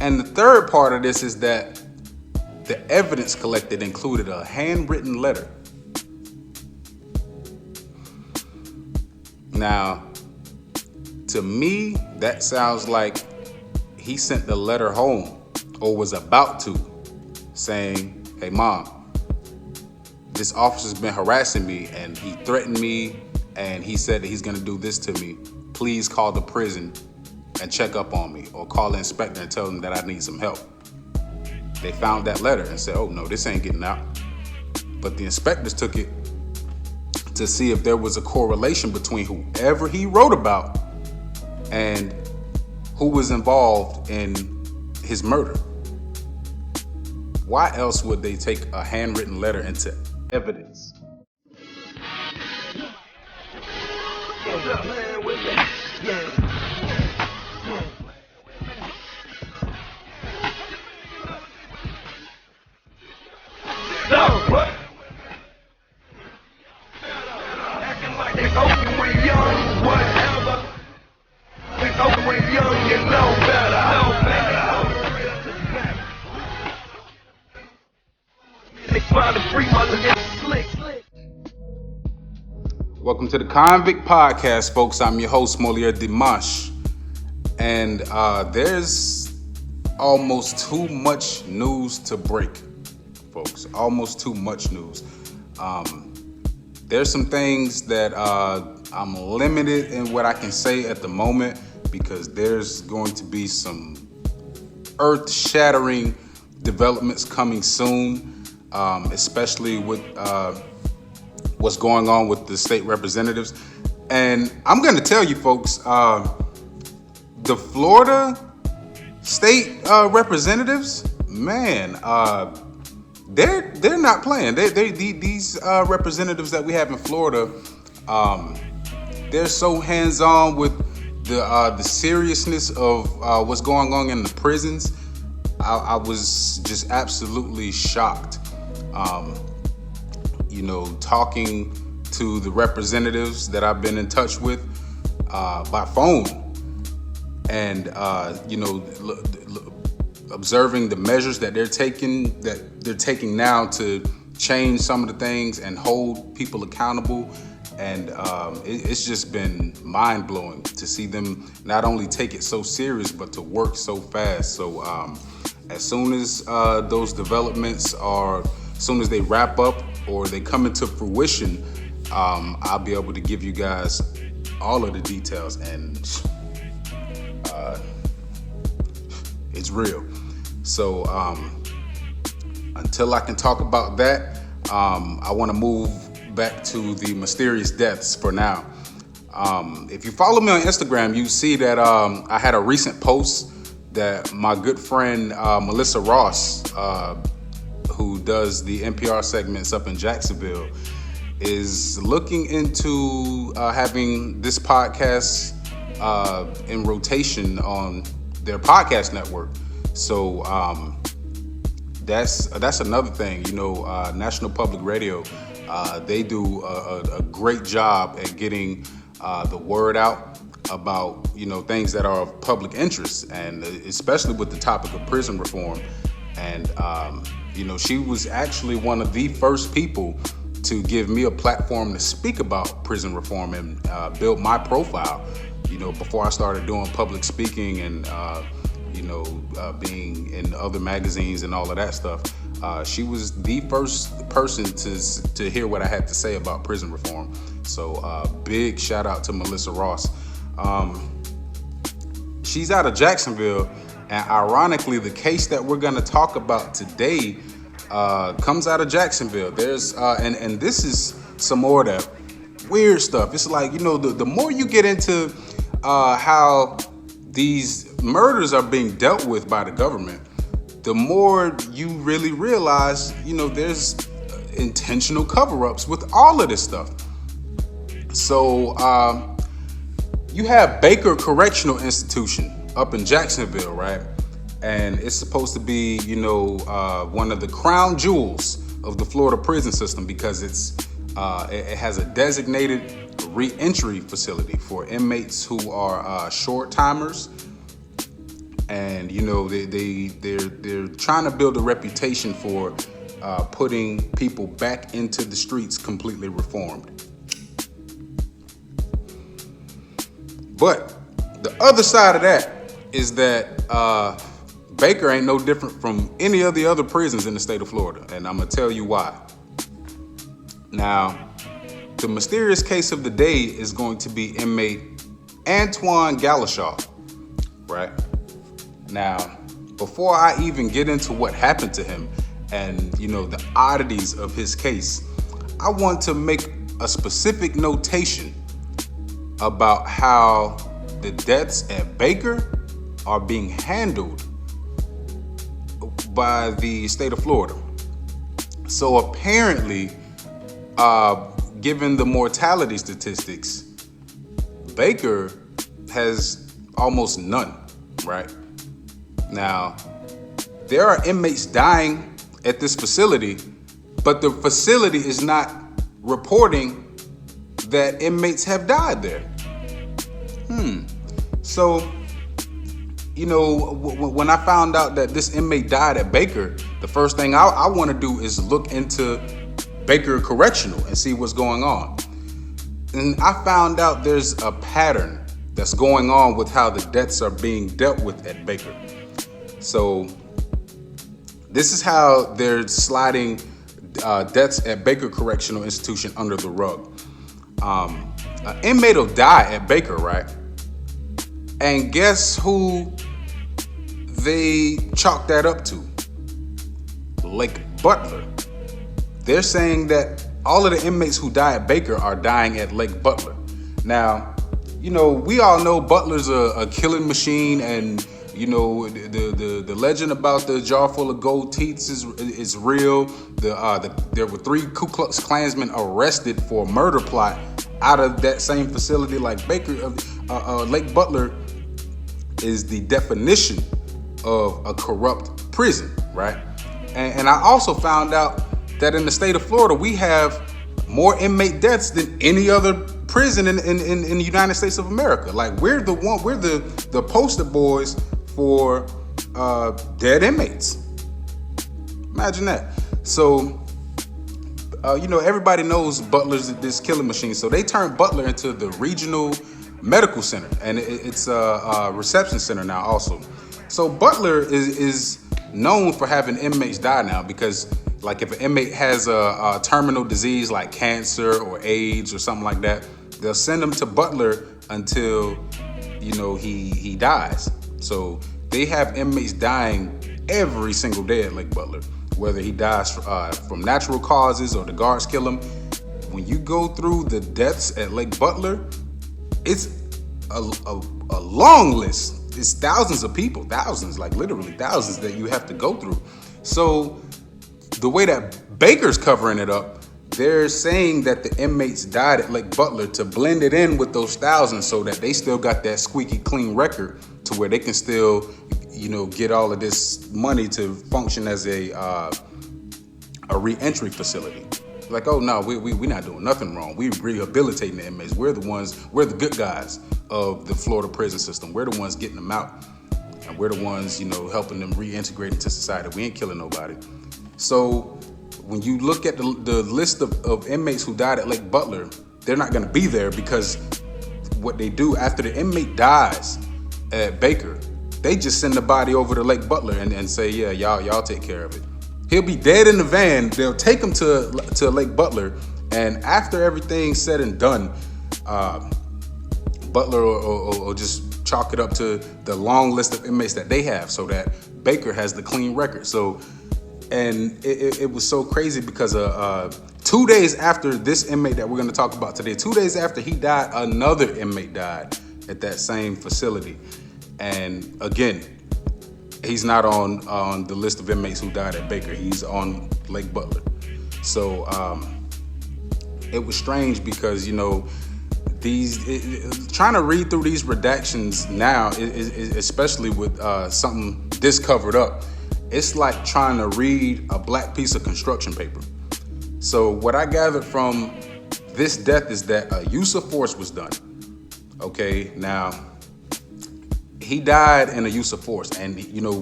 And the third part of this is that the evidence collected included a handwritten letter. Now, to me, that sounds like he sent the letter home or was about to, saying, hey, Mom, this officer's been harassing me and he threatened me and he said that he's going to do this to me. Please call the prison and check up on me, or call the inspector and tell them that I need some help. They found that letter and said, oh, no, this ain't getting out. But the inspectors took it to see if there was a correlation between whoever he wrote about and who was involved in his murder. Why else would they take a handwritten letter into evidence? Welcome to the Convict Podcast, folks. I'm your host, Moliere Dimash. And there's almost too much news to break, folks. Almost too much news. There's some things that I'm limited in what I can say at the moment, because there's going to be some earth-shattering developments coming soon, especially with what's going on with the state representatives. And I'm going to tell you, folks, the Florida state representatives, man, they're not playing. These representatives that we have in Florida, they're so hands-on with the seriousness of what's going on in the prisons. I was just absolutely shocked. Talking to the representatives that I've been in touch with by phone, and observing the measures that they're taking now to change some of the things and hold people accountable. And it's just been mind-blowing to see them not only take it so serious, but to work so fast. So as soon as those developments as soon as they wrap up or they come into fruition, I'll be able to give you guys all of the details. And it's real. So until I can talk about that, I want to move back to the mysterious deaths for now. If you follow me on Instagram, you see that I had a recent post that my good friend Melissa Ross, who does the NPR segments up in Jacksonville, is looking into having this podcast in rotation on their podcast network. So that's another thing. National Public Radio, they do a great job at getting the word out about things that are of public interest, and especially with the topic of prison reform. And she was actually one of the first people to give me a platform to speak about prison reform and build my profile. Before I started doing public speaking and being in other magazines and all of that stuff, she was the first person to hear what I had to say about prison reform. So big shout out to Melissa Ross. She's out of Jacksonville, and ironically, the case that we're going to talk about today comes out of Jacksonville. There's and this is some more of that weird stuff. It's like, the more you get into how these murders are being dealt with by the government, the more you really realize, there's intentional cover-ups with all of this stuff. So you have Baker Correctional Institution up in Jacksonville, right? And it's supposed to be, one of the crown jewels of the Florida prison system, because it has a designated re-entry facility for inmates who are short timers And they're trying to build a reputation for putting people back into the streets completely reformed. But the other side of that is that Baker ain't no different from any of the other prisons in the state of Florida, and I'm gonna tell you why. Now, the mysterious case of the day is going to be inmate Antoine Gallashaw, right? Now, before I even get into what happened to him and, the oddities of his case, I want to make a specific notation about how the deaths at Baker are being handled by the state of Florida. So apparently, given the mortality statistics, Baker has almost none, right? Now, there are inmates dying at this facility, but the facility is not reporting that inmates have died there. So, when I found out that this inmate died at Baker, the first thing I want to do is look into Baker Correctional and see what's going on. And I found out there's a pattern that's going on with how the deaths are being dealt with at Baker. So this is how they're sliding deaths at Baker Correctional Institution under the rug. An inmate will die at Baker, right? And guess who they chalk that up to? Lake Butler. They're saying that all of the inmates who die at Baker are dying at Lake Butler. Now, we all know Butler's a killing machine, and the legend about the jar full of gold teeth is real. There were 3 Ku Klux Klansmen arrested for a murder plot out of that same facility. Like Baker, Lake Butler is the definition of a corrupt prison, right? And I also found out that in the state of Florida, we have more inmate deaths than any other prison in the United States of America. Like we're the poster boys for dead inmates. Imagine that. So, everybody knows Butler's this killing machine. So they turned Butler into the regional medical center, and it's a reception center now also. So Butler is known for having inmates die now because, like, if an inmate has a terminal disease like cancer or AIDS or something like that, they'll send him to Butler until, he dies. So they have inmates dying every single day at Lake Butler, whether he dies from natural causes or the guards kill him. When you go through the deaths at Lake Butler, it's a long list. It's thousands of people, like literally thousands that you have to go through. So the way that Baker's covering it up, they're saying that the inmates died at Lake Butler to blend it in with those thousands so that they still got that squeaky clean record to where they can still, get all of this money to function as a re-entry facility. Like, oh no, we're not doing nothing wrong. We're rehabilitating the inmates. We're the good guys of the Florida prison system. We're the ones getting them out. And we're the ones, helping them reintegrate into society. We ain't killing nobody. So when you look at the list of inmates who died at Lake Butler, they're not gonna be there because what they do after the inmate dies at Baker, they just send the body over to Lake Butler and say, yeah, y'all take care of it. He'll be dead in the van. They'll take him to Lake Butler, and after everything's said and done, Butler will just chalk it up to the long list of inmates that they have, so that Baker has the clean record. So, and it was so crazy because 2 days after this inmate that we're going to talk about today, 2 days after he died, another inmate died at that same facility, and again, he's not on the list of inmates who died at Baker. He's on Lake Butler. So it was strange because, trying to read through these redactions now, especially with something this covered up, it's like trying to read a black piece of construction paper. So what I gathered from this death is that a use of force was done. Okay, now, he died in a use of force. And,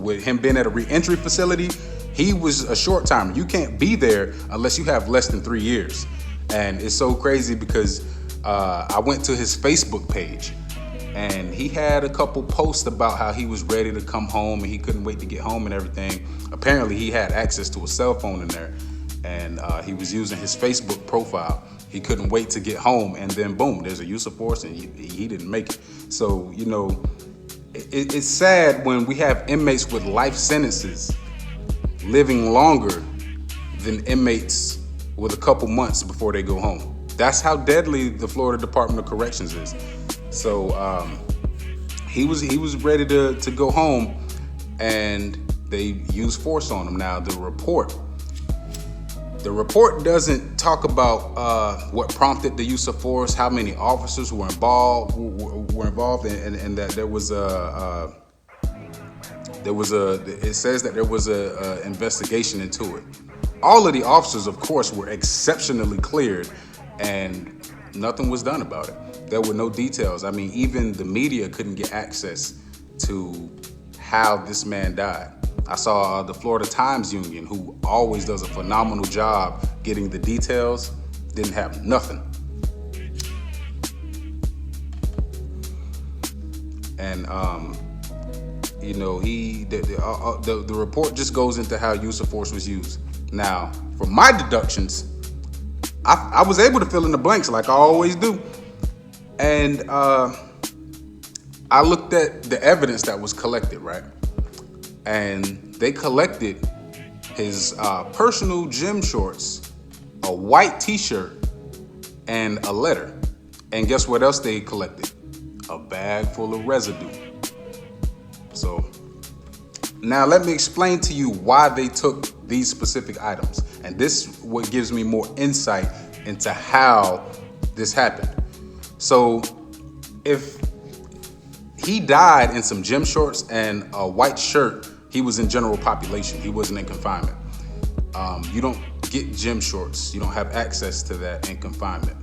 with him being at a reentry facility, he was a short timer. You can't be there unless you have less than 3 years. And it's so crazy because I went to his Facebook page, and he had a couple posts about how he was ready to come home and he couldn't wait to get home and everything. Apparently, he had access to a cell phone in there, and he was using his Facebook profile. He couldn't wait to get home, and then boom, there's a use of force, and he didn't make it. So, it's sad when we have inmates with life sentences living longer than inmates with a couple months before they go home. That's how deadly the Florida Department of Corrections is. So he was ready to go home, and they used force on him. Now the report doesn't talk about what prompted the use of force, how many officers were involved, and that it says that there was a investigation into it. All of the officers, of course, were exceptionally cleared, and nothing was done about it. There were no details. I mean, even the media couldn't get access to how this man died. I saw the Florida Times Union, who always does a phenomenal job getting the details, didn't have nothing. And the report just goes into how use of force was used. Now, from my deductions, I was able to fill in the blanks like I always do. And I looked at the evidence that was collected, right? And they collected his personal gym shorts, a white t-shirt, and a letter. And guess what else they collected? A bag full of residue. So now let me explain to you why they took these specific items. And this what gives me more insight into how this happened. So if he died in some gym shorts and a white shirt, he was in general population. He wasn't in confinement. You don't get gym shorts. You don't have access to that in confinement.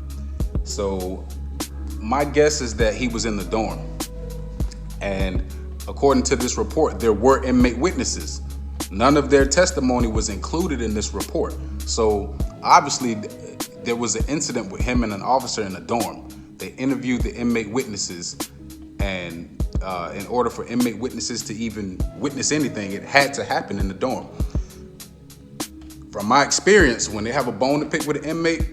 So my guess is that he was in the dorm. And according to this report, there were inmate witnesses. None of their testimony was included in this report. So obviously there was an incident with him and an officer in the dorm. They interviewed the inmate witnesses, and in order for inmate witnesses to even witness anything, it had to happen in the dorm. From my experience, when they have a bone to pick with an inmate,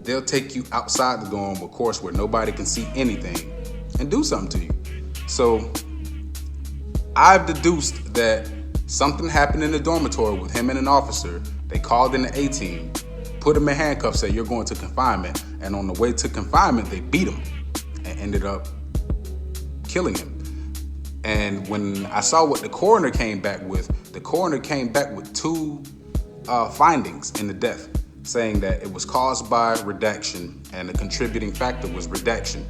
they'll take you outside the dorm, of course, where nobody can see anything, and do something to you. So I've deduced that something happened in the dormitory with him and an officer. They called in the A-team, put him in handcuffs, said you're going to confinement, and on the way to confinement, they beat him and ended up killing him. And when I saw what the coroner came back with two findings in the death, saying that it was caused by redaction and the contributing factor was redaction.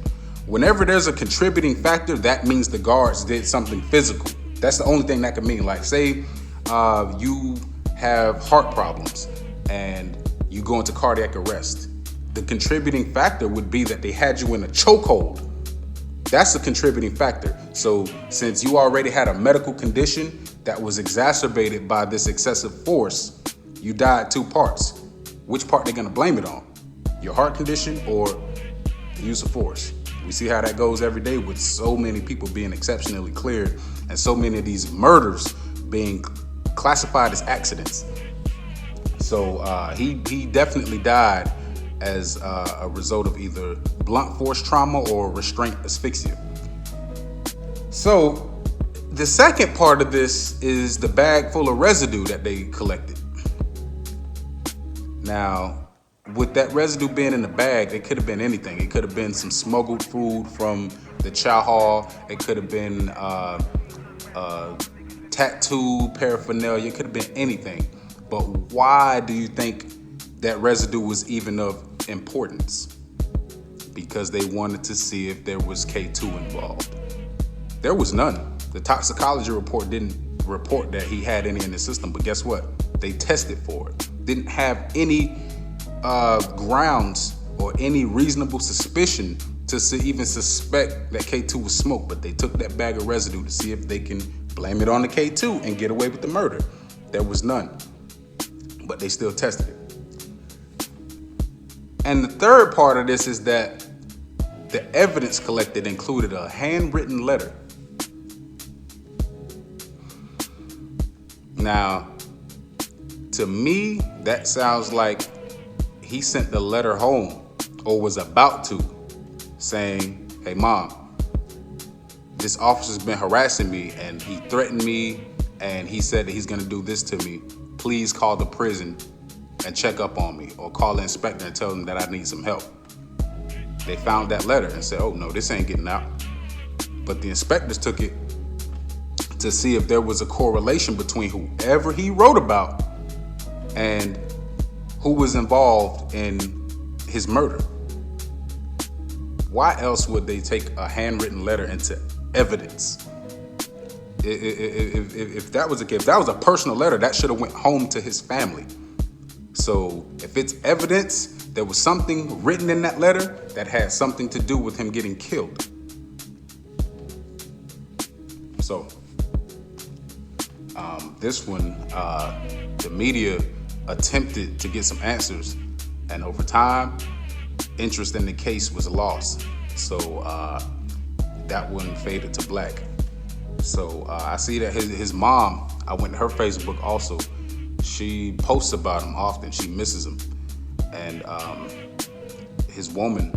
Whenever there's a contributing factor, that means the guards did something physical. That's the only thing that could mean. Like, say you have heart problems and you go into cardiac arrest. The contributing factor would be that they had you in a chokehold. That's a contributing factor. So since you already had a medical condition that was exacerbated by this excessive force, you died two parts. Which part they're gonna blame it on? Your heart condition or the use of force? We see how that goes every day with so many people being exceptionally cleared and so many of these murders being classified as accidents. So he definitely died as a result of either blunt force trauma or restraint asphyxia. So the second part of this is the bag full of residue that they collected. Now, with that residue being in the bag, it could have been anything. It could have been some smuggled food from the chow hall. It could have been tattoo paraphernalia. It could have been anything. But why do you think that residue was even of importance? Because they wanted to see if there was K2 involved. There was none. The toxicology report didn't report that he had any in the system, but guess what? They tested for it. Didn't have any grounds or any reasonable suspicion even suspect that K2 was smoke, but they took that bag of residue to see if they can blame it on the K2 and get away with the murder. There was none, but they still tested it. And the third part of this is that the evidence collected included a handwritten letter. Now, to me, that sounds like he sent the letter home, or was about to, saying, "Hey, Mom, this officer's been harassing me and he threatened me and he said that he's gonna do this to me. Please call the prison and check up on me, or call the inspector and tell them that I need some help." They found that letter and said, "Oh no, this ain't getting out." But the inspectors took it to see if there was a correlation between whoever he wrote about and who was involved in his murder. Why else would they take a handwritten letter into evidence? If that was the case, if that was a personal letter, that should have went home to his family. So if it's evidence, there was something written in that letter that had something to do with him getting killed. So this one, the media attempted to get some answers, and over time, interest in the case was lost. So that one faded to black. So I see that his mom, I went to her Facebook also. She posts about him often. She misses him. And his woman,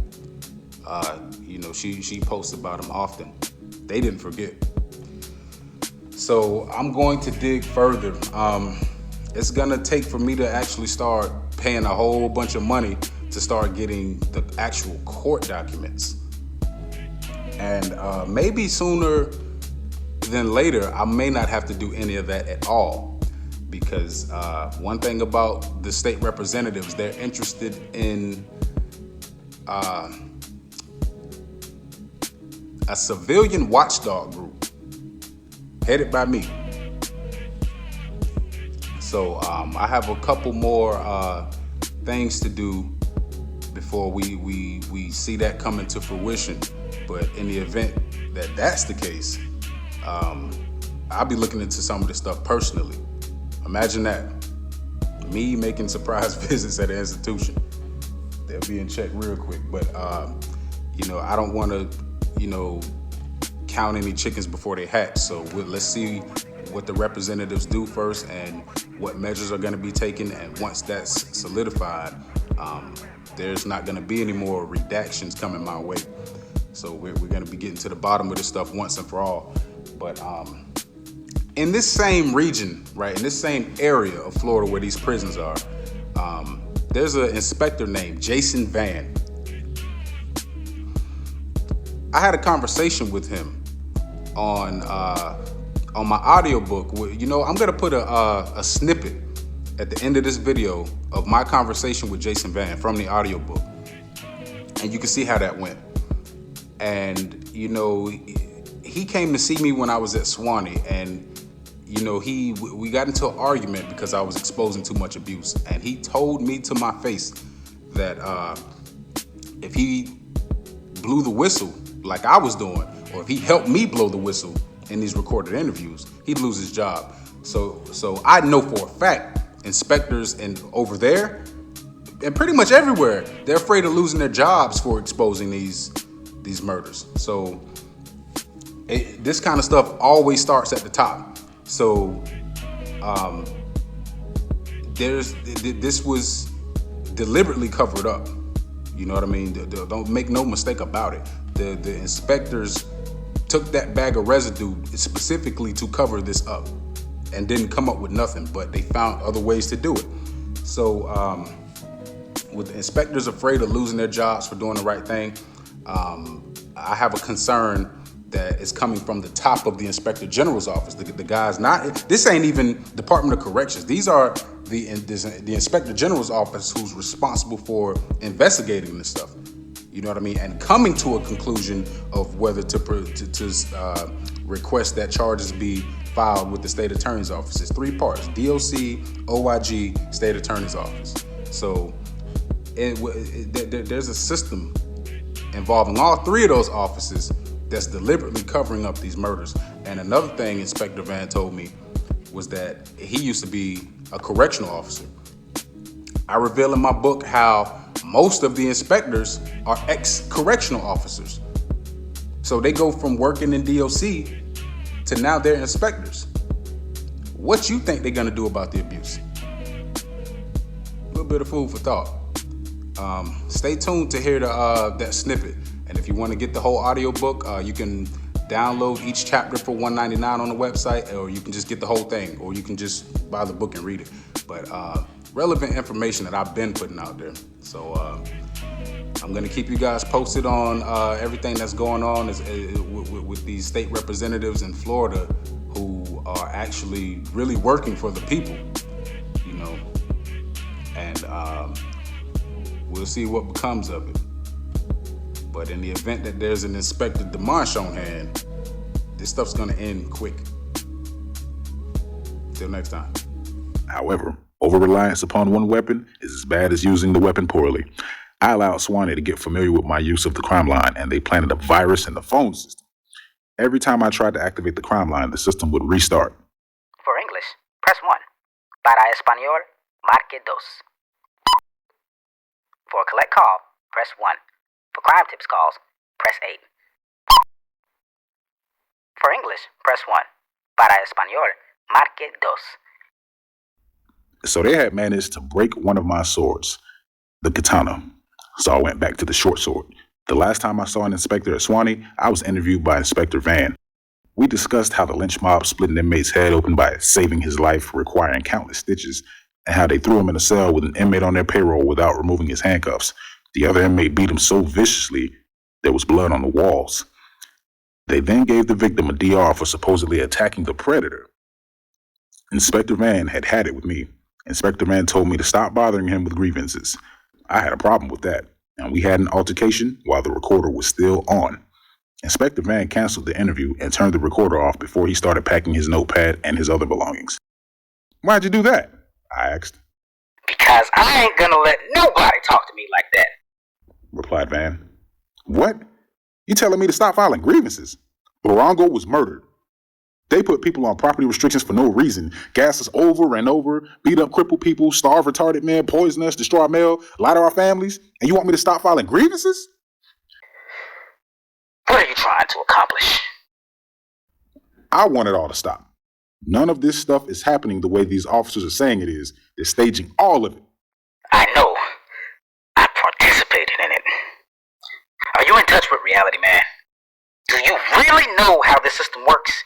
she posts about him often. They didn't forget. So I'm going to dig further. It's gonna take for me to actually start paying a whole bunch of money to start getting the actual court documents. And maybe sooner than later, I may not have to do any of that at all. Because one thing about the state representatives, they're interested in a civilian watchdog group headed by me. So I have a couple more things to do before we see that coming to fruition. But in the event that that's the case, I'll be looking into some of this stuff personally. Imagine that, me making surprise visits at an institution. They'll be in check real quick. But I don't want to, count any chickens before they hatch. So let's see what the representatives do first and what measures are going to be taken. And once that's solidified, there's not going to be any more redactions coming my way. So we're going to be getting to the bottom of this stuff once and for all. But in this same region, right, in this same area of Florida where these prisons are, there's an inspector named Jason Van. I had a conversation with him on my audiobook. I'm gonna put a snippet at the end of this video of my conversation with Jason Van from the audiobook, and you can see how that went. And he came to see me when I was at Swanee, and we got into an argument because I was exposing too much abuse, and he told me to my face that if he blew the whistle like I was doing, or if he helped me blow the whistle in these recorded interviews, he'd lose his job. So I know for a fact, inspectors and over there, and pretty much everywhere, they're afraid of losing their jobs for exposing these murders. So this kind of stuff always starts at the top. So this was deliberately covered up. You know what I mean? Don't make no mistake about it. The inspectors took that bag of residue specifically to cover this up and didn't come up with nothing, but they found other ways to do it. So with the inspectors afraid of losing their jobs for doing the right thing, I have a concern that is coming from the top of the Inspector General's office. The guys this ain't even Department of Corrections. These are the Inspector General's office who's responsible for investigating this stuff. You know what I mean? And coming to a conclusion of whether to request that charges be filed with the State Attorney's Office. It's three parts: DOC, OIG, State Attorney's Office. So there's a system involving all three of those officers that's deliberately covering up these murders. And another thing Inspector Van told me was that he used to be a correctional officer. I reveal in my book how most of the inspectors are ex-correctional officers. So they go from working in DOC to now they're inspectors. What you think they're gonna do about the abuse? A little bit of food for thought. Stay tuned to hear that snippet. And if you want to get the whole audiobook, you can download each chapter for $1.99 on the website, or you can just get the whole thing, or you can just buy the book and read it. But relevant information that I've been putting out there. So I'm going to keep you guys posted on everything that's going on with these state representatives in Florida who are actually really working for the people, you know, and we'll see what becomes of it. But in the event that there's an Inspector Demarche on hand, this stuff's gonna end quick. Till next time. However, over-reliance upon one weapon is as bad as using the weapon poorly. I allowed Swanee to get familiar with my use of the crime line, and they planted a virus in the phone system. Every time I tried to activate the crime line, the system would restart. For English, press 1. Para Español, marque dos. For a collect call, press 1. For crime tips calls, press 8. For English, press 1. Para Español, marque dos. So they had managed to break one of my swords, the katana. So I went back to the short sword. The last time I saw an inspector at Swanee, I was interviewed by Inspector Van. We discussed how the lynch mob split an inmate's head open by saving his life, requiring countless stitches, and how they threw him in a cell with an inmate on their payroll without removing his handcuffs. The other inmate beat him so viciously there was blood on the walls. They then gave the victim a DR for supposedly attacking the predator. Inspector Van had had it with me. Inspector Van told me to stop bothering him with grievances. I had a problem with that, and we had an altercation while the recorder was still on. Inspector Van canceled the interview and turned the recorder off before he started packing his notepad and his other belongings. "Why'd you do that?" I asked. "Because I ain't gonna let nobody talk to me like that," replied Van. "What? You telling me to stop filing grievances? Lurango was murdered. They put people on property restrictions for no reason, gas us over and over, beat up crippled people, starve retarded men, poison us, destroy our mail, lie to our families, and you want me to stop filing grievances?" "What are you trying to accomplish?" I want it all to stop. None of this stuff is happening the way these officers are saying it is. They're staging all of it. "I know. I participated in it. Are you in touch with reality, man? Do you really know how this system works?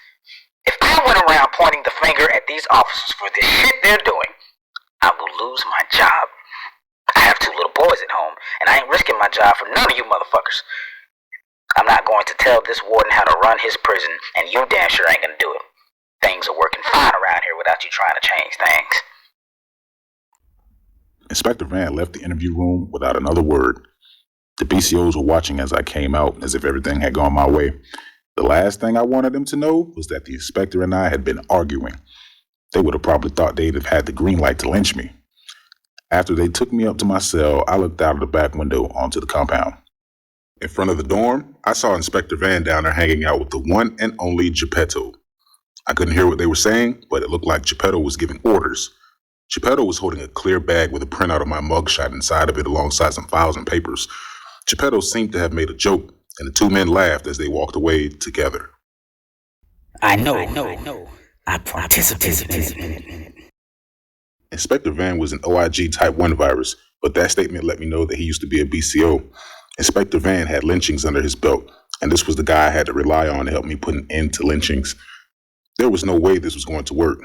If I went around pointing the finger at these officers for this shit they're doing, I will lose my job. I have 2 little boys at home, and I ain't risking my job for none of you motherfuckers. I'm not going to tell this warden how to run his prison, and you damn sure ain't gonna do it. Things are working fine around here without you trying to change things." Inspector Van left the interview room without another word. The BCOs were watching as I came out, as if everything had gone my way. The last thing I wanted them to know was that the inspector and I had been arguing. They would have probably thought they'd have had the green light to lynch me. After they took me up to my cell, I looked out of the back window onto the compound. In front of the dorm, I saw Inspector Van down there hanging out with the one and only Geppetto. I couldn't hear what they were saying, but it looked like Geppetto was giving orders. Geppetto was holding a clear bag with a printout of my mugshot inside of it alongside some files and papers. Geppetto seemed to have made a joke, and the 2 men laughed as they walked away together. I know. I participated in it. Inspector Van was an OIG Type 1 virus, but that statement let me know that he used to be a BCO. Inspector Van had lynchings under his belt, and this was the guy I had to rely on to help me put an end to lynchings. There was no way this was going to work,